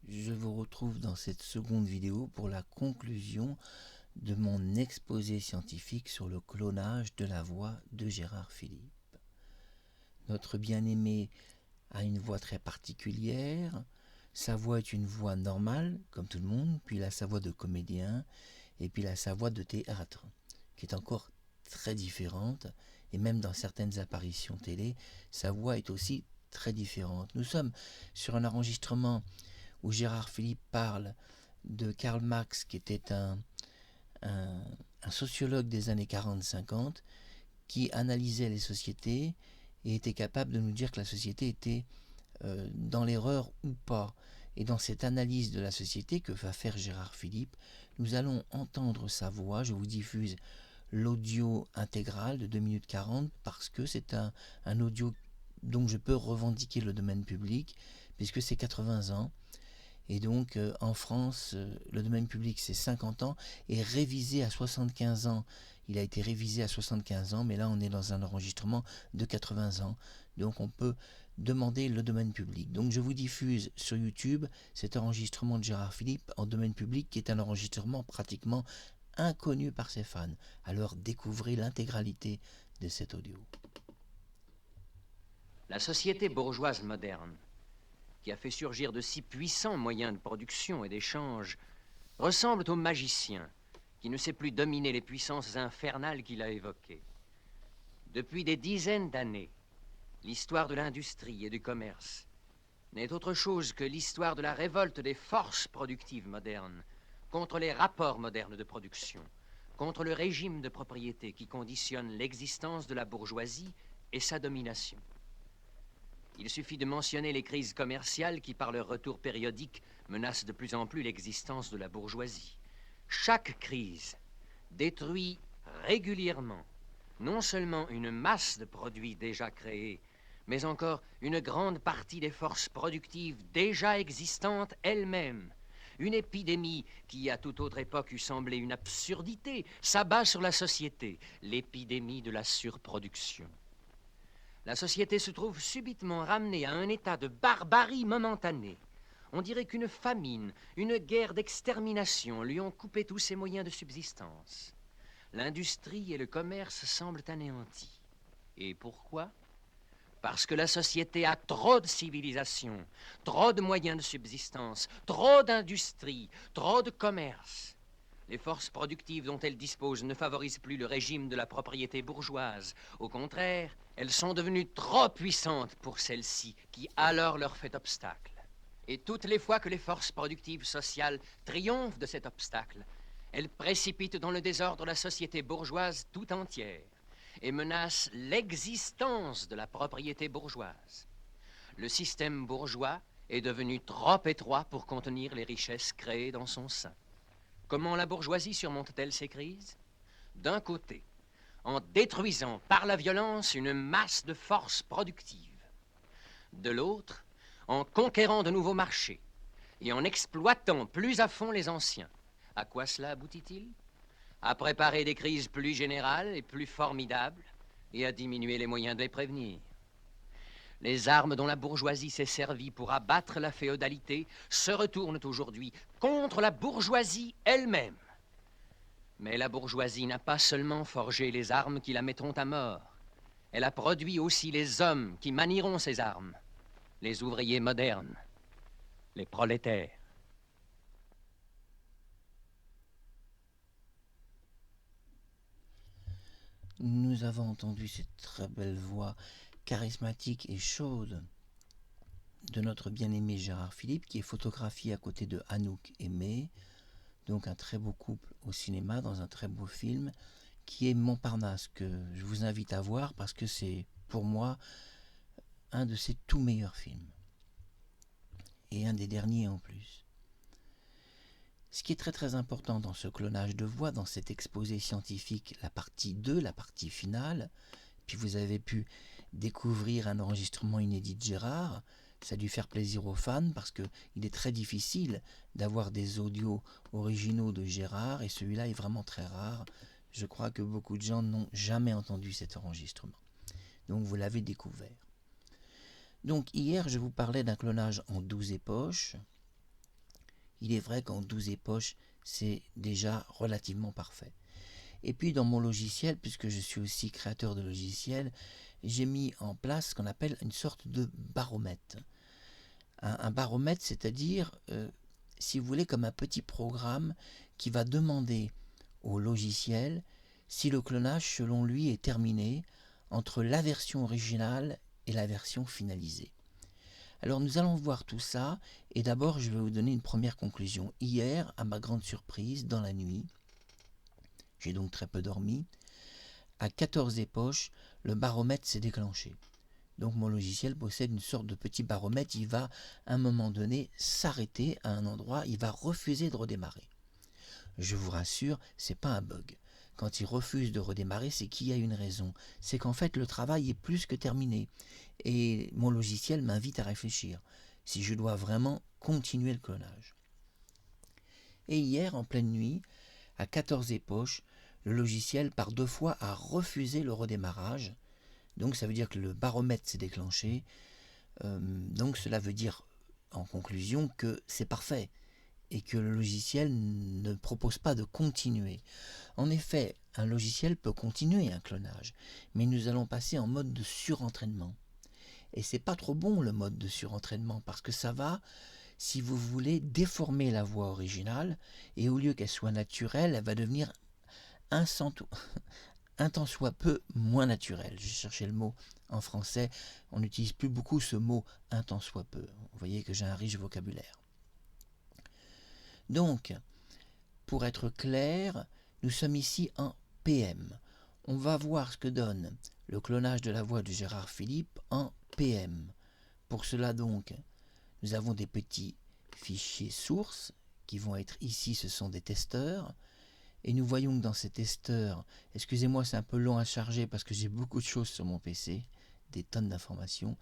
Je vous retrouve dans cette seconde vidéo pour la conclusion de mon exposé scientifique sur le clonage de la voix de Gérard Philipe. Notre bien-aimé a une voix très particulière. Sa voix est une voix normale, comme tout le monde, puis il a sa voix de comédien, et puis il a sa voix de théâtre, qui est encore très différente, et même dans certaines apparitions télé, sa voix est aussi très différente. Nous sommes sur un enregistrement où Gérard Philipe parle de Karl Marx, qui était un sociologue des années 40-50, qui analysait les sociétés et était capable de nous dire que la société était dans l'erreur ou pas. Et dans cette analyse de la société que va faire Gérard Philipe, nous allons entendre sa voix. Je vous diffuse l'audio intégral de 2 minutes 40 parce que c'est un audio dont je peux revendiquer le domaine public, puisque c'est 80 ans. Et donc en France, le domaine public c'est 50 ans et révisé à 75 ans. Il a été révisé à 75 ans, mais là on est dans un enregistrement de 80 ans. Donc on peut demander le domaine public. Donc je vous diffuse sur YouTube cet enregistrement de Gérard Philipe en domaine public qui est un enregistrement pratiquement inconnu par ses fans. Alors découvrez l'intégralité de cet audio. La société bourgeoise moderne, qui a fait surgir de si puissants moyens de production et d'échange, ressemble au magicien qui ne sait plus dominer les puissances infernales qu'il a évoquées. Depuis des dizaines d'années, l'histoire de l'industrie et du commerce n'est autre chose que l'histoire de la révolte des forces productives modernes contre les rapports modernes de production, contre le régime de propriété qui conditionne l'existence de la bourgeoisie et sa domination. Il suffit de mentionner les crises commerciales qui, par leur retour périodique, menacent de plus en plus l'existence de la bourgeoisie. Chaque crise détruit régulièrement non seulement une masse de produits déjà créés, mais encore une grande partie des forces productives déjà existantes elles-mêmes. Une épidémie qui, à toute autre époque, eût semblé une absurdité, s'abat sur la société, l'épidémie de la surproduction. La société se trouve subitement ramenée à un état de barbarie momentanée. On dirait qu'une famine, une guerre d'extermination lui ont coupé tous ses moyens de subsistance. L'industrie et le commerce semblent anéantis. Et pourquoi? Parce que la société a trop de civilisation, trop de moyens de subsistance, trop d'industrie, trop de commerce. Les forces productives dont elles disposent ne favorisent plus le régime de la propriété bourgeoise. Au contraire, elles sont devenues trop puissantes pour celles-ci, qui alors leur fait obstacle. Et toutes les fois que les forces productives sociales triomphent de cet obstacle, elles précipitent dans le désordre la société bourgeoise tout entière et menacent l'existence de la propriété bourgeoise. Le système bourgeois est devenu trop étroit pour contenir les richesses créées dans son sein. Comment la bourgeoisie surmonte-t-elle ces crises? D'un côté, en détruisant par la violence une masse de forces productives. De l'autre, en conquérant de nouveaux marchés et en exploitant plus à fond les anciens. À quoi cela aboutit-il? À préparer des crises plus générales et plus formidables et à diminuer les moyens de les prévenir. Les armes dont la bourgeoisie s'est servie pour abattre la féodalité se retournent aujourd'hui contre la bourgeoisie elle-même. Mais la bourgeoisie n'a pas seulement forgé les armes qui la mettront à mort. Elle a produit aussi les hommes qui manieront ces armes. Les ouvriers modernes, les prolétaires. Nous avons entendu cette très belle voix charismatique et chaude de notre bien-aimé Gérard Philipe, qui est photographié à côté de Anouk Aimée, donc un très beau couple au cinéma dans un très beau film, qui est Montparnasse, que je vous invite à voir parce que c'est pour moi un de ses tout meilleurs films, et un des derniers en plus. Ce qui est très très important dans ce clonage de voix, dans cet exposé scientifique, la partie 2, la partie finale, puis vous avez pu découvrir un enregistrement inédit de Gérard. Ça a dû faire plaisir aux fans parce qu'il est très difficile d'avoir des audios originaux de Gérard et celui-là est vraiment très rare. Je crois que beaucoup de gens n'ont jamais entendu cet enregistrement. Donc vous l'avez découvert. Donc hier je vous parlais d'un clonage en 12 époches Il est vrai qu'en 12 époches, c'est déjà relativement parfait. Et puis dans mon logiciel, puisque je suis aussi créateur de logiciels, j'ai mis en place ce qu'on appelle une sorte de baromètre. Un baromètre, c'est-à-dire, si vous voulez, comme un petit programme qui va demander au logiciel si le clonage, selon lui, est terminé entre la version originale et la version finalisée. Alors nous allons voir tout ça, et d'abord je vais vous donner une première conclusion. Hier, à ma grande surprise, dans la nuit, j'ai donc très peu dormi, à 14 époches, le baromètre s'est déclenché. Donc mon logiciel possède une sorte de petit baromètre, il va à un moment donné s'arrêter à un endroit, il va refuser de redémarrer. Je vous rassure, c'est pas un bug. Quand il refuse de redémarrer, c'est qu'il y a une raison. C'est qu'en fait le travail est plus que terminé. Et mon logiciel m'invite à réfléchir si je dois vraiment continuer le clonage. Et hier, en pleine nuit, à 14 époches, le logiciel par 2 fois a refusé le redémarrage. Donc ça veut dire que le baromètre s'est déclenché. Donc cela veut dire en conclusion que c'est parfait et que le logiciel ne propose pas de continuer. En effet, un logiciel peut continuer un clonage, mais nous allons passer en mode de surentraînement. Et c'est pas trop bon le mode de surentraînement parce que ça va, si vous voulez, déformer la voix originale et au lieu qu'elle soit naturelle, elle va devenir un tant soit peu moins naturelle. J'ai cherché le mot en français, on n'utilise plus beaucoup ce mot un tant soit peu. Vous voyez que j'ai un riche vocabulaire. Donc, pour être clair, nous sommes ici en PM. On va voir ce que donne le clonage de la voix de Gérard Philipe en PM. Pour cela donc, nous avons des petits fichiers sources qui vont être ici, ce sont des testeurs. Et nous voyons que dans ces testeurs, excusez-moi c'est un peu long à charger parce que j'ai beaucoup de choses sur mon PC, des tonnes d'informations.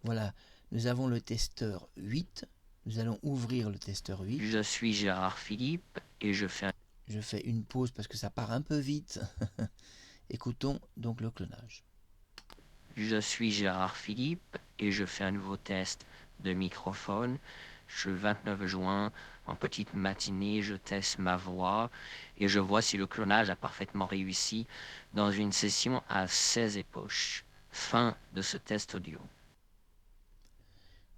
Voilà, nous avons le testeur 8. Nous allons ouvrir le testeur 8. Je suis Gérard Philipe et je fais une pause parce que ça part un peu vite. Écoutons donc le clonage. Je suis Gérard Philipe et je fais un nouveau test de microphone. Le 29 juin, en petite matinée, je teste ma voix et je vois si le clonage a parfaitement réussi dans une session à 16 époches. Fin de ce test audio.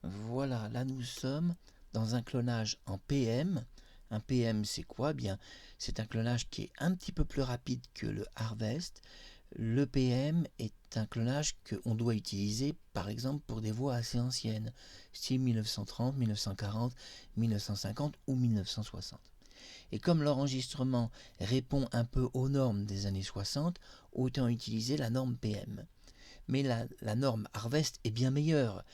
Voilà, là nous sommes dans un clonage en PM. Un PM c'est quoi? Bien, c'est un clonage qui est un petit peu plus rapide que le Harvest. Le PM est un clonage qu'on doit utiliser par exemple pour des voix assez anciennes, style 1930, 1940, 1950 ou 1960. Et comme l'enregistrement répond un peu aux normes des années 60, autant utiliser la norme PM. Mais la norme Harvest est bien meilleure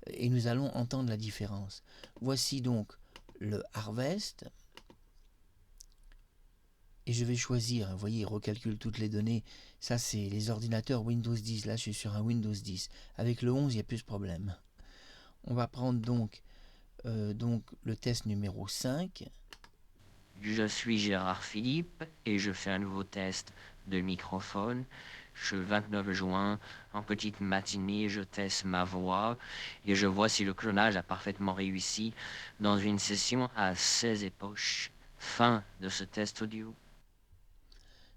et nous allons entendre la différence. Voici donc le Harvest. Et je vais choisir, vous voyez, il recalcule toutes les données. Ça, c'est les ordinateurs Windows 10. Là, je suis sur un Windows 10. Avec le 11, il n'y a plus de problème. On va prendre donc le test numéro 5. Je suis Gérard Philipe et je fais un nouveau test de microphone. Le 29 juin, en petite matinée, je teste ma voix et je vois si le clonage a parfaitement réussi dans une session à 16 époches. Fin de ce test audio.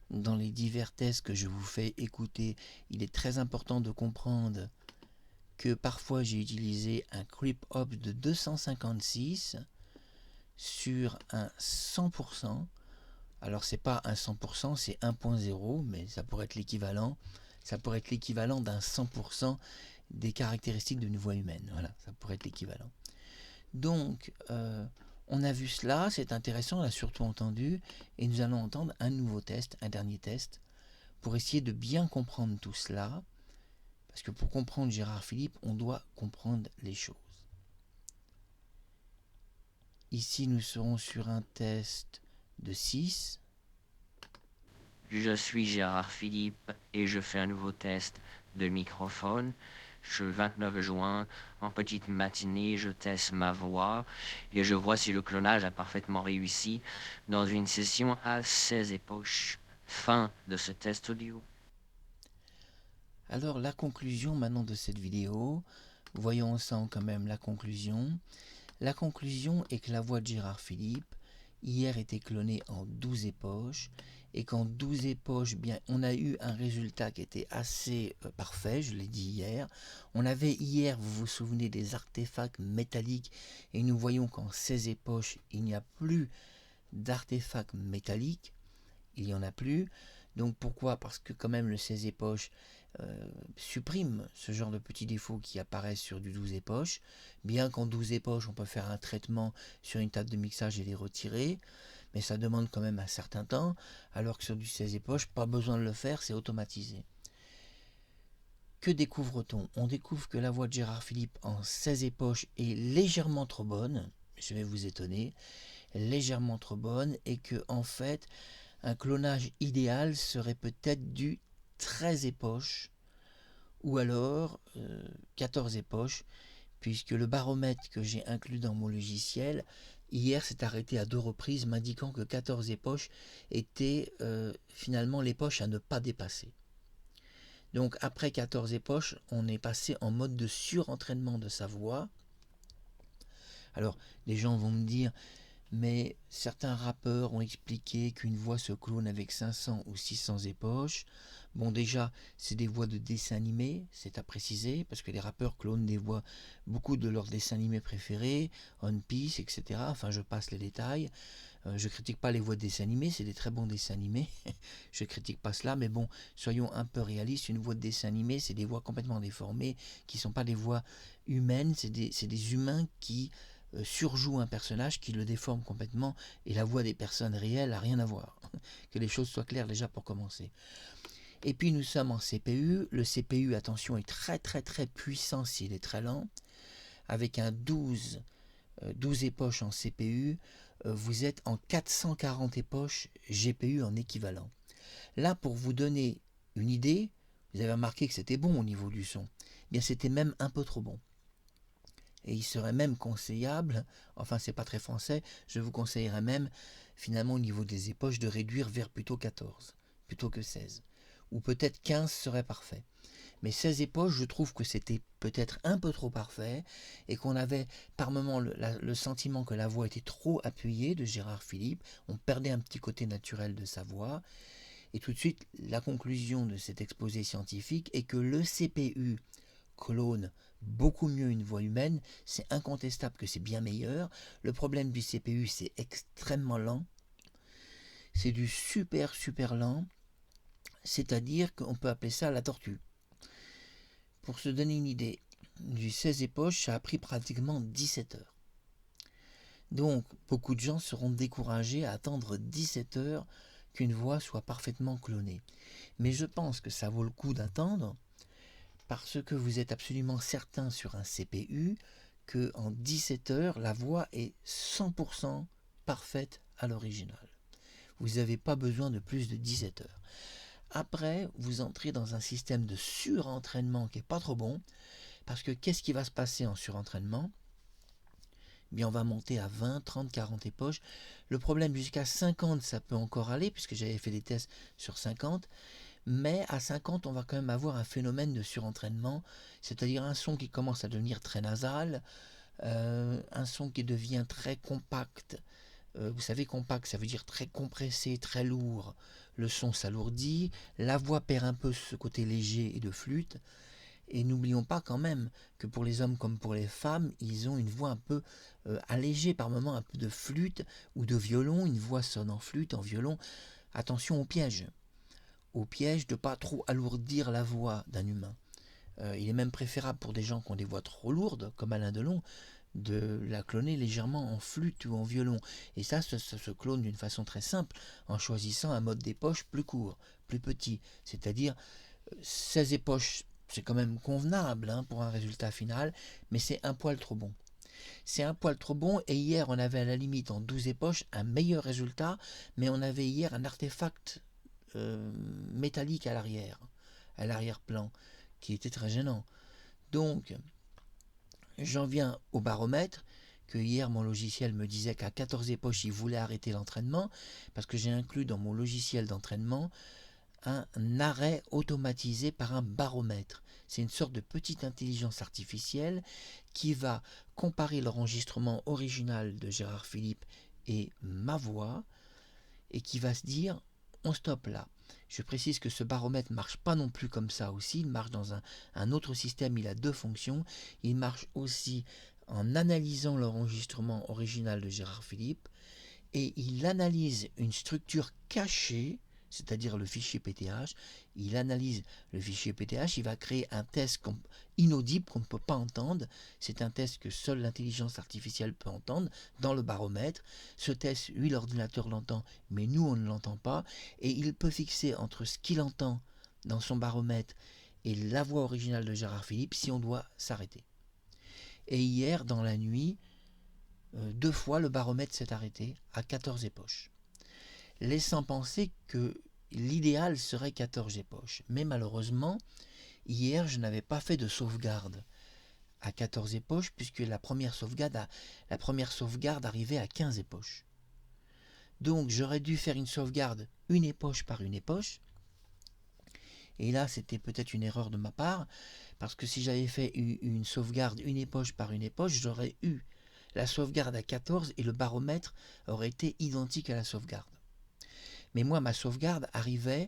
Dans les divers tests que je vous fais écouter, il est très important de comprendre que parfois j'ai utilisé un creep hop de 256 sur un 100%. Alors c'est pas un 100%, c'est 1.0, mais ça pourrait être l'équivalent. Ça pourrait être l'équivalent d'un 100% des caractéristiques d'une voix humaine. Voilà, ça pourrait être l'équivalent. Donc, on a vu cela, c'est intéressant, on l'a surtout entendu, et nous allons entendre un nouveau test, un dernier test, pour essayer de bien comprendre tout cela, parce que pour comprendre Gérard Philipe, on doit comprendre les choses. Ici, nous serons sur un test de 6. Je suis Gérard Philippe et je fais un nouveau test de microphone. Le 29 juin, en petite matinée, je teste ma voix et je vois si le clonage a parfaitement réussi dans une session à 16 époches. Fin de ce test audio. Alors la conclusion maintenant de cette vidéo, voyons ensemble quand même la conclusion. La conclusion est que la voix de Gérard Philippe, hier, était clonée en 12 époches, et qu'en 12 époches, bien, on a eu un résultat qui était assez parfait, je l'ai dit hier. On avait hier, vous vous souvenez, des artefacts métalliques, et nous voyons qu'en 16 époches, il n'y a plus d'artefacts métalliques, il n'y en a plus. Donc pourquoi? Parce que quand même le 16 époches supprime ce genre de petits défauts qui apparaissent sur du 12 époches, bien qu'en 12 époches on peut faire un traitement sur une table de mixage et les retirer, mais ça demande quand même un certain temps, alors que sur du 16 époches, pas besoin de le faire, c'est automatisé. Que découvre-t-on? On découvre que la voix de Gérard Philippe en 16 époches est légèrement trop bonne, je vais vous étonner, légèrement trop bonne, et que en fait un clonage idéal serait peut-être du 13 époches ou alors 14 époches, puisque le baromètre que j'ai inclus dans mon logiciel hier s'est arrêté à 2 reprises, m'indiquant que 14 époches était finalement l'époche à ne pas dépasser. Donc après 14 époches, on est passé en mode de surentraînement de sa voix. Alors les gens vont me dire, mais certains rappeurs ont expliqué qu'une voix se clone avec 500 ou 600 époches. Bon, déjà, c'est des voix de dessins animés, c'est à préciser, parce que les rappeurs clonent des voix, beaucoup de leurs dessins animés préférés, One Piece, etc. Enfin, je passe les détails. Je critique pas les voix de dessins animés, c'est des très bons dessins animés. Je critique pas cela, mais bon, soyons un peu réalistes. Une voix de dessin animé, c'est des voix complètement déformées, qui sont pas des voix humaines, c'est des humains qui surjoue un personnage, qui le déforme complètement, et la voix des personnes réelles n'a rien à voir. Que les choses soient claires déjà pour commencer. Et puis nous sommes en CPU. Le CPU, attention, est très très très puissant s'il est très lent. Avec un 12 époches en CPU, vous êtes en 440 époches GPU en équivalent. Là, pour vous donner une idée, vous avez remarqué que c'était bon au niveau du son. Eh bien, c'était même un peu trop bon. Et il serait même conseillable, enfin c'est pas très français, je vous conseillerais même finalement au niveau des époches de réduire vers plutôt 14, plutôt que 16. Ou peut-être 15 serait parfait. Mais 16 époches, je trouve que c'était peut-être un peu trop parfait et qu'on avait par moments le sentiment que la voix était trop appuyée de Gérard Philippe, on perdait un petit côté naturel de sa voix. Et tout de suite, la conclusion de cet exposé scientifique est que le CPU clone beaucoup mieux une voix humaine, c'est incontestable que c'est bien meilleur. Le problème du CPU, c'est extrêmement lent. C'est du super super lent, c'est-à-dire qu'on peut appeler ça la tortue. Pour se donner une idée, du 16 époches, ça a pris pratiquement 17 heures. Donc, beaucoup de gens seront découragés à attendre 17 heures qu'une voix soit parfaitement clonée. Mais je pense que ça vaut le coup d'attendre, parce que vous êtes absolument certain sur un CPU qu'en 17 heures, la voix est 100% parfaite à l'original. Vous n'avez pas besoin de plus de 17 heures. Après, vous entrez dans un système de surentraînement qui n'est pas trop bon, parce que qu'est-ce qui va se passer en surentraînement? Eh bien, on va monter à 20, 30, 40 époches. Le problème, jusqu'à 50, ça peut encore aller, puisque j'avais fait des tests sur 50. Mais à 50, on va quand même avoir un phénomène de surentraînement, c'est-à-dire un son qui commence à devenir très nasal, un son qui devient très compact. Vous savez, compact, ça veut dire très compressé, très lourd. Le son s'alourdit, la voix perd un peu ce côté léger et de flûte. Et n'oublions pas quand même que pour les hommes comme pour les femmes, ils ont une voix un peu allégée, par moments un peu de flûte ou de violon. Une voix sonne en flûte, en violon. Attention au piège de ne pas trop alourdir la voix d'un humain. Il est même préférable pour des gens qui ont des voix trop lourdes, comme Alain Delon, de la cloner légèrement en flûte ou en violon. Et ça se clone d'une façon très simple, en choisissant un mode d'époche plus court, plus petit. C'est-à-dire 16 époches, c'est quand même convenable pour un résultat final, mais c'est un poil trop bon. C'est un poil trop bon, et hier on avait à la limite en 12 époches un meilleur résultat, mais on avait hier un artefact métallique à l'arrière-plan, qui était très gênant. Donc, j'en viens au baromètre, que hier mon logiciel me disait qu'à 14 époches, il voulait arrêter l'entraînement, parce que j'ai inclus dans mon logiciel d'entraînement un arrêt automatisé par un baromètre. C'est une sorte de petite intelligence artificielle qui va comparer l'enregistrement original de Gérard Philippe et ma voix, et qui va se dire on stoppe là. Je précise que ce baromètre ne marche pas non plus comme ça aussi, il marche dans un autre système, il a deux fonctions. Il marche aussi en analysant l'enregistrement original de Gérard Philippe, et il analyse une structure cachée, c'est-à-dire le fichier PTH. Il analyse le fichier PTH, il va créer un test inaudible qu'on ne peut pas entendre. C'est un test que seule l'intelligence artificielle peut entendre dans le baromètre. Ce test, lui, l'ordinateur l'entend, mais nous, on ne l'entend pas. Et il peut fixer entre ce qu'il entend dans son baromètre et la voix originale de Gérard Philippe si on doit s'arrêter. Et hier, dans la nuit, 2 fois, le baromètre s'est arrêté à 14 époches, laissant penser que l'idéal serait 14 époches. Mais malheureusement, hier, je n'avais pas fait de sauvegarde à 14 époches, puisque la première sauvegarde arrivait à 15 époches. Donc, j'aurais dû faire une sauvegarde une époche par une époche. Et là, c'était peut-être une erreur de ma part, parce que si j'avais fait une sauvegarde une époche par une époche, j'aurais eu la sauvegarde à 14 et le baromètre aurait été identique à la sauvegarde. Mais moi, ma sauvegarde arrivait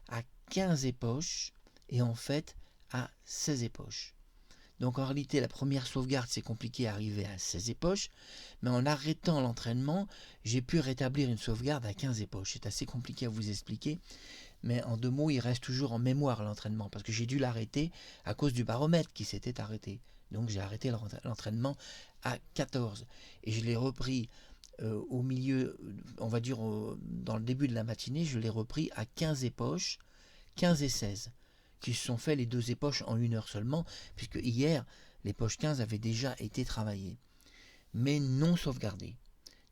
à 15 époches et en fait à 16 époches. Donc en réalité, la première sauvegarde, c'est compliqué à arriver à 16 époches, mais en arrêtant l'entraînement, j'ai pu rétablir une sauvegarde à 15 époches. C'est assez compliqué à vous expliquer, mais en 2 mots, il reste toujours en mémoire l'entraînement, parce que j'ai dû l'arrêter à cause du baromètre qui s'était arrêté. Donc j'ai arrêté l'entraînement à 14 et je l'ai repris au milieu, on va dire dans le début de la matinée, je l'ai repris à 15 époches, 15 et 16, qui se sont fait les 2 époches en 1 heure seulement, puisque hier, l'époche 15 avait déjà été travaillée, mais non sauvegardée.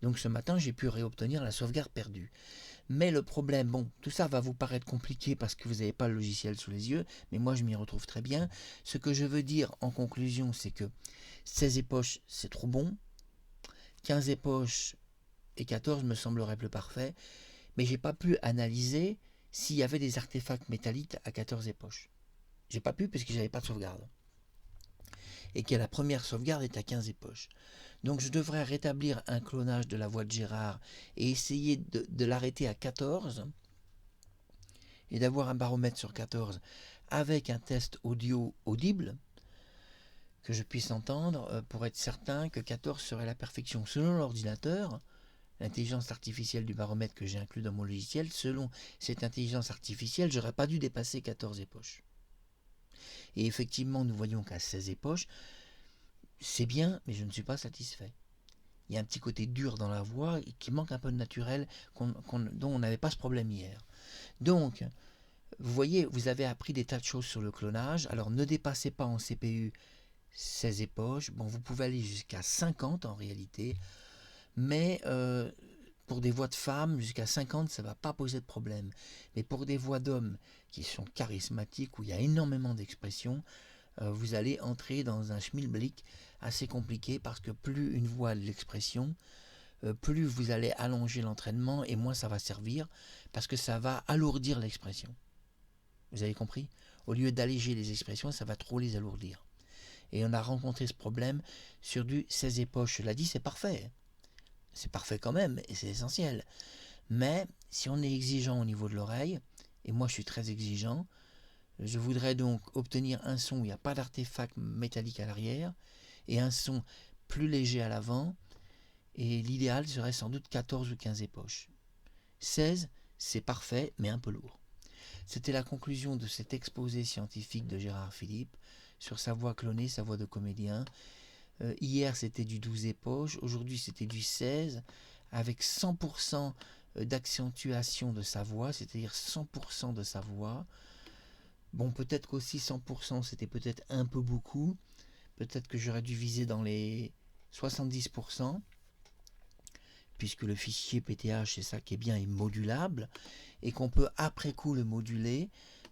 Donc ce matin, j'ai pu réobtenir la sauvegarde perdue. Mais le problème, bon, tout ça va vous paraître compliqué parce que vous n'avez pas le logiciel sous les yeux, mais moi je m'y retrouve très bien. Ce que je veux dire en conclusion, c'est que 16 époches, c'est trop bon. 15 époches et 14 me sembleraient plus parfait, mais j'ai pas pu analyser s'il y avait des artefacts métalliques à 14 époches. J'ai pas pu parce que j'avais pas de sauvegarde. Et que la première sauvegarde est à 15 époches. Donc je devrais rétablir un clonage de la voix de Gérard et essayer de l'arrêter à 14 et d'avoir un baromètre sur 14 avec un test audio audible que je puisse entendre pour être certain que 14 serait la perfection. Selon l'ordinateur, l'intelligence artificielle du baromètre que j'ai inclus dans mon logiciel, selon cette intelligence artificielle, j'aurais pas dû dépasser 14 époches. Et effectivement, nous voyons qu'à 16 époches, c'est bien, mais je ne suis pas satisfait. Il y a un petit côté dur dans la voix qui manque un peu de naturel dont on n'avait pas ce problème hier. Donc, vous voyez, vous avez appris des tas de choses sur le clonage. Alors, ne dépassez pas en CPU 16 époches. Bon, vous pouvez aller jusqu'à 50 en réalité. Mais pour des voix de femmes, jusqu'à 50, ça ne va pas poser de problème. Mais pour des voix d'hommes qui sont charismatiques, où il y a énormément d'expressions, vous allez entrer dans un schmilblick assez compliqué parce que plus une voix a de l'expression, plus vous allez allonger l'entraînement et moins ça va servir parce que ça va alourdir l'expression. Vous avez compris? Au lieu d'alléger les expressions, ça va trop les alourdir. Et on a rencontré ce problème sur du 16 époches. Cela dit, c'est parfait. C'est parfait quand même et c'est essentiel. Mais si on est exigeant au niveau de l'oreille, et moi je suis très exigeant, je voudrais donc obtenir un son où il n'y a pas d'artefact métallique à l'arrière et un son plus léger à l'avant. Et l'idéal serait sans doute 14 ou 15 époches. 16, c'est parfait, mais un peu lourd. C'était la conclusion de cet exposé scientifique de Gérard Philippe sur sa voix clonée, sa voix de comédien. Hier, c'était du 12 époches, aujourd'hui, c'était du 16, avec 100% d'accentuation de sa voix, c'est-à-dire 100% de sa voix. Bon, peut-être qu'aussi 100%, c'était peut-être un peu beaucoup. Peut-être que j'aurais dû viser dans les 70%, puisque le fichier PTH, c'est ça qui est bien, est modulable, et qu'on peut après coup le moduler.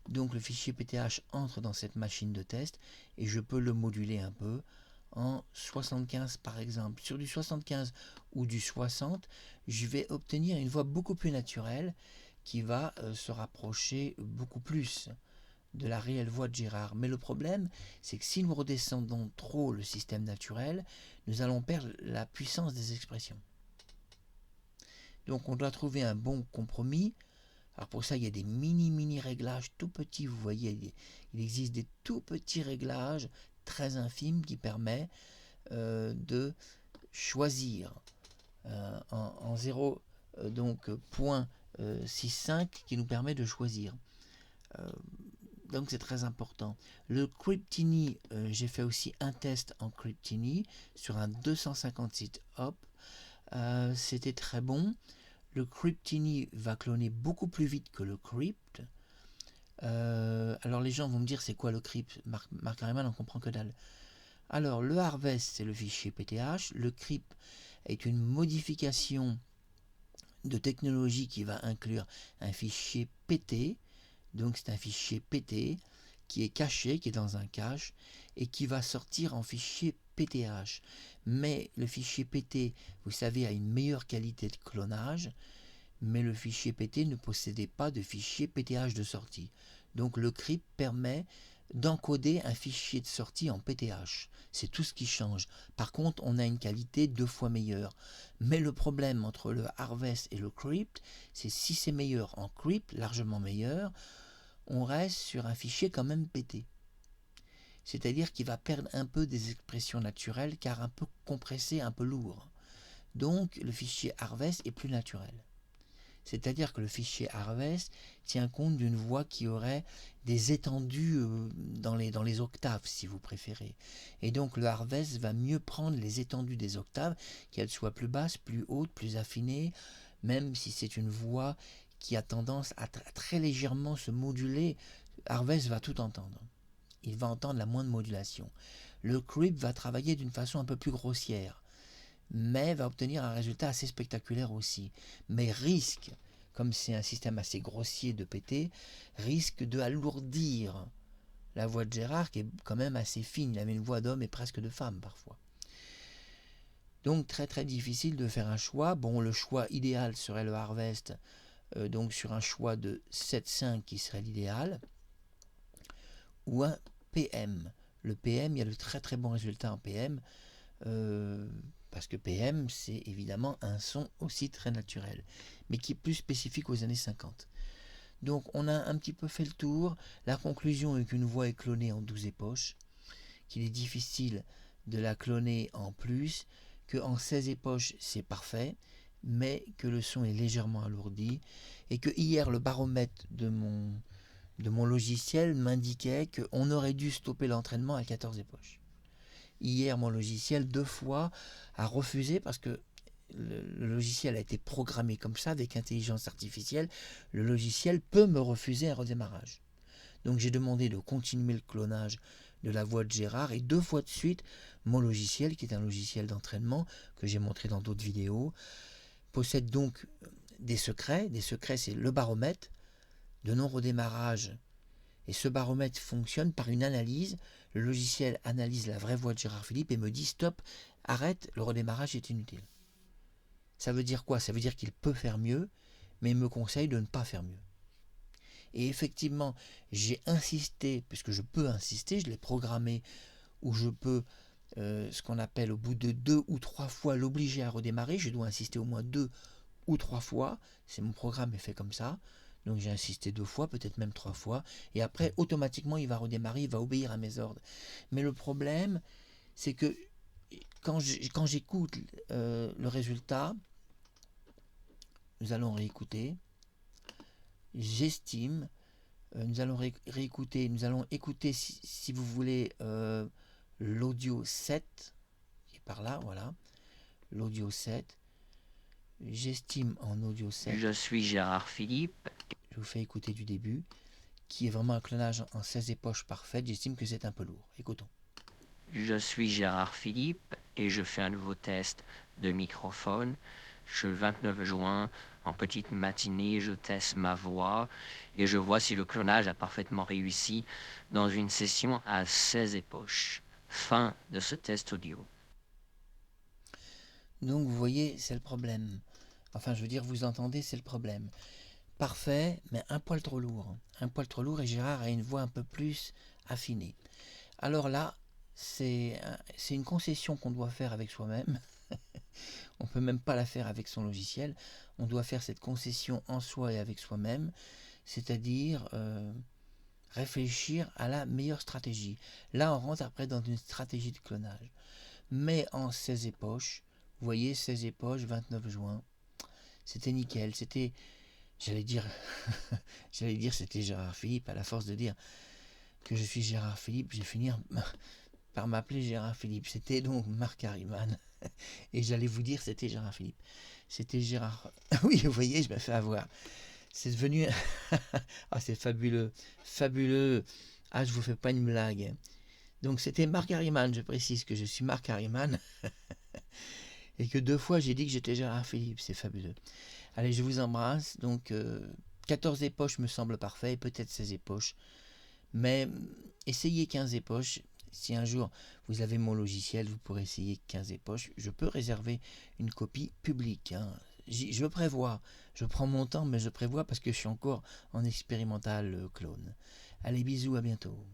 Donc le fichier PTH entre dans cette machine de test, et je peux le moduler un peu en 75 par exemple. Sur du 75 ou du 60, je vais obtenir une voix beaucoup plus naturelle, qui va se rapprocher beaucoup plus de la réelle voix de Gérard. Mais le problème, c'est que si nous redescendons trop le système naturel, nous allons perdre la puissance des expressions. Donc on doit trouver un bon compromis. Alors pour ça, il y a des mini réglages tout petits, vous voyez, il existe des tout petits réglages très infimes qui permettent de choisir en 0, donc point 6,5 qui nous permet de choisir. Donc c'est très important. Le Cryptini, j'ai fait aussi un test en Cryptini sur un 256 hop. C'était très bon. Le Cryptini va cloner beaucoup plus vite que le Crypt. Alors les gens vont me dire c'est quoi le Crypt? Marc Harriman n'en comprend que dalle. Alors le Harvest c'est le fichier PTH, le Crypt est une modification de technologie qui va inclure un fichier PT, donc c'est un fichier PT qui est caché, qui est dans un cache et qui va sortir en fichier PTH. Mais le fichier PT, vous savez, a une meilleure qualité de clonage, mais le fichier PT ne possédait pas de fichier PTH de sortie. Donc le crypt permet d'encoder un fichier de sortie en PTH. C'est tout ce qui change. Par contre, on a une qualité 2 fois meilleure. Mais le problème entre le Harvest et le Crypt, c'est si c'est meilleur en Crypt, largement meilleur, on reste sur un fichier quand même pété. C'est-à-dire qu'il va perdre un peu des expressions naturelles car un peu compressé, un peu lourd. Donc le fichier Harvest est plus naturel. C'est-à-dire que le fichier Harvest tient compte d'une voix qui aurait des étendues dans les octaves, si vous préférez. Et donc le Harvest va mieux prendre les étendues des octaves, qu'elles soient plus basses, plus hautes, plus affinées, même si c'est une voix qui a tendance à très légèrement se moduler, Harvest va tout entendre. Il va entendre la moindre modulation. Le Crypt va travailler d'une façon un peu plus grossière, mais va obtenir un résultat assez spectaculaire aussi. Mais risque, comme c'est un système assez grossier de PT, risque de alourdir la voix de Gérard, qui est quand même assez fine. Il avait une voix d'homme et presque de femme parfois. Donc très très difficile de faire un choix. Bon, le choix idéal serait le Harvest, donc sur un choix de 7,5 qui serait l'idéal, ou un PM. Le PM, il y a de très très bons résultats en PM, parce que PM, c'est évidemment un son aussi très naturel, mais qui est plus spécifique aux années 50. Donc on a un petit peu fait le tour. La conclusion est qu'une voix est clonée en 12 époches, qu'il est difficile de la cloner en plus, qu'en 16 époches c'est parfait, mais que le son est légèrement alourdi, et que hier le baromètre de mon logiciel m'indiquait qu'on aurait dû stopper l'entraînement à 14 époches. Hier, mon logiciel 2 fois a refusé parce que le logiciel a été programmé comme ça avec intelligence artificielle. Le logiciel peut me refuser un redémarrage. Donc j'ai demandé de continuer le clonage de la voix de Gérard et 2 fois de suite, mon logiciel, qui est un logiciel d'entraînement que j'ai montré dans d'autres vidéos, possède donc des secrets. Des secrets, c'est le baromètre de non-redémarrage. Et ce baromètre fonctionne par une analyse. Le logiciel analyse la vraie voix de Gérard Philippe et me dit stop, arrête, le redémarrage est inutile. Ça veut dire quoi? Ça veut dire qu'il peut faire mieux, mais il me conseille de ne pas faire mieux. Et effectivement, j'ai insisté, puisque je peux insister, je l'ai programmé, où je peux, ce qu'on appelle au bout de 2 ou 3 fois, l'obliger à redémarrer. Je dois insister au moins 2 ou 3 fois. C'est mon programme est fait comme ça. Donc j'ai insisté 2 fois, peut-être même 3 fois. Et après, automatiquement, il va redémarrer, il va obéir à mes ordres. Mais le problème, c'est que quand j'écoute le résultat, nous allons réécouter. J'estime, nous allons réécouter, nous allons écouter, si vous voulez, l'audio 7, qui est par là, voilà, l'audio 7. J'estime en audio 7. Je suis Gérard Philippe. Je vous fais écouter du début, qui est vraiment un clonage en 16 époches parfaites. J'estime que c'est un peu lourd. Écoutons. Je suis Gérard Philippe et je fais un nouveau test de microphone. Le 29 juin, en petite matinée, je teste ma voix et je vois si le clonage a parfaitement réussi dans une session à 16 époches. Fin de ce test audio. Donc vous voyez, c'est le problème. Enfin, je veux dire, vous entendez, c'est le problème. parfait, mais un poil trop lourd. Un poil trop lourd, et Gérard a une voix un peu plus affinée. Alors là, c'est une concession qu'on doit faire avec soi-même. On ne peut même pas la faire avec son logiciel. On doit faire cette concession en soi et avec soi-même, c'est-à-dire réfléchir à la meilleure stratégie. Là, on rentre après dans une stratégie de clonage. Mais en 16 époches, vous voyez, 16 époches, 29 juin, c'était nickel. C'était, j'allais dire, c'était Gérard Philippe. À la force de dire que je suis Gérard Philippe, je vais finir par m'appeler Gérard Philippe. C'était donc Marc Harriman. Et j'allais vous dire, c'était Gérard Philippe. C'était Gérard... Oui, vous voyez, je me fais avoir. C'est devenu... Ah, c'est fabuleux. Fabuleux. Ah, je vous fais pas une blague. Donc, c'était Marc Harriman. Je précise que je suis Marc Harriman. Et que 2 fois, j'ai dit que j'étais Gérard Philippe. C'est fabuleux. Allez, je vous embrasse. Donc, 14 époches me semble parfait. Peut-être 16 époches. Mais essayez 15 époches. Si un jour vous avez mon logiciel, vous pourrez essayer 15 époches. Je peux réserver une copie publique. Hein. Je prévois. Je prends mon temps, mais je prévois parce que je suis encore en expérimental clone. Allez, bisous, à bientôt.